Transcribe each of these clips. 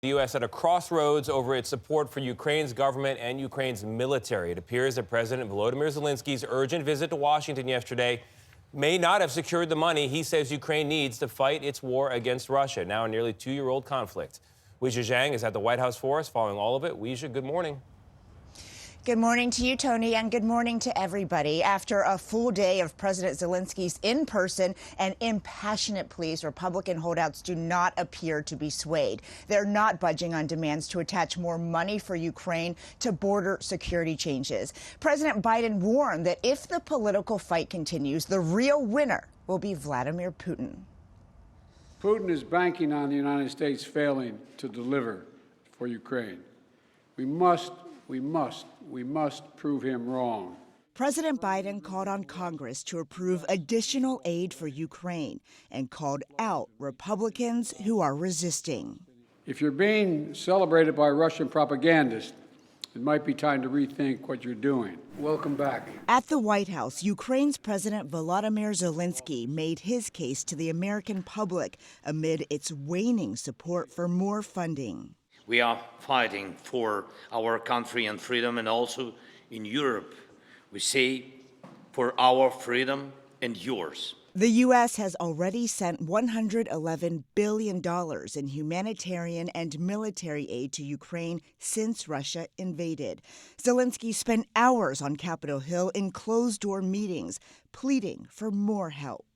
The U.S. at a crossroads over its support for Ukraine's government and Ukraine's military. It appears that President Volodymyr Zelensky's urgent visit to Washington yesterday may not have secured the money he says Ukraine needs to fight its war against Russia, now a nearly two-year-old conflict. Weijia Jiang is at the White House for us, following all of it. Weijia, good morning. Good morning to you, Tony, and good morning to everybody. After a full day of President Zelensky's in-person and impassionate pleas, Republican holdouts do not appear to be swayed. They're not budging on demands to attach more money for Ukraine to border security changes. President Biden warned that if the political fight continues, the real winner will be Vladimir Putin. Putin is banking on the United States failing to deliver for Ukraine. We must prove him wrong. President Biden called on Congress to approve additional aid for Ukraine and called out Republicans who are resisting. If you're being celebrated by Russian propagandists, it might be time to rethink what you're doing. Welcome back. At the White House, Ukraine's President Volodymyr Zelenskyy made his case to the American public amid its waning support for more funding. We are fighting for our country and freedom, and also in Europe, we say for our freedom and yours. The U.S. has already sent $111 billion in humanitarian and military aid to Ukraine since Russia invaded. Zelenskyy spent hours on Capitol Hill in closed-door meetings, pleading for more help.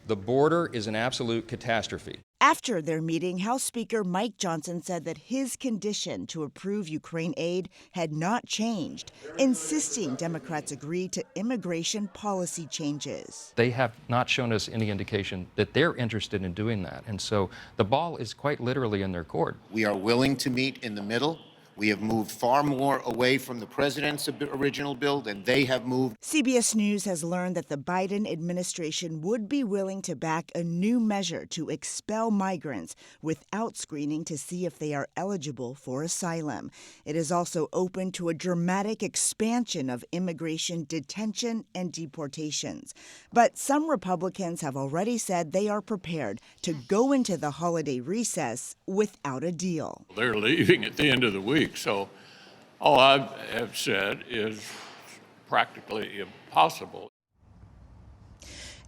The border is an absolute catastrophe. After their meeting, House Speaker Mike Johnson said that his condition to approve Ukraine aid had not changed, insisting Democrats agree to immigration policy changes. They have not shown us any indication that they're interested in doing that. And so the ball is quite literally in their court. We are willing to meet in the middle. We have moved far more away from the president's original bill than they have moved. CBS News has learned that the Biden administration would be willing to back a new measure to expel migrants without screening to see if they are eligible for asylum. It is also open to a dramatic expansion of immigration detention and deportations. But some Republicans have already said they are prepared to go into the holiday recess without a deal. They're leaving at the end of the week. So all I have said is practically impossible.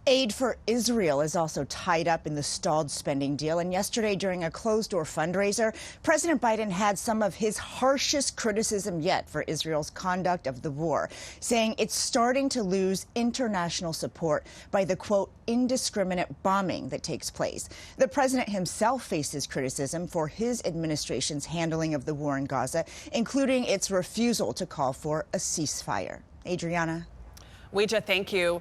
Aid for Israel is also tied up in the stalled spending deal. And yesterday, during a closed-door fundraiser, President Biden had some of his harshest criticism yet for Israel's conduct of the war, saying it's starting to lose international support by the, quote, indiscriminate bombing that takes place. The president himself faces criticism for his administration's handling of the war in Gaza, including its refusal to call for a ceasefire. Adriana. Weijia, thank you.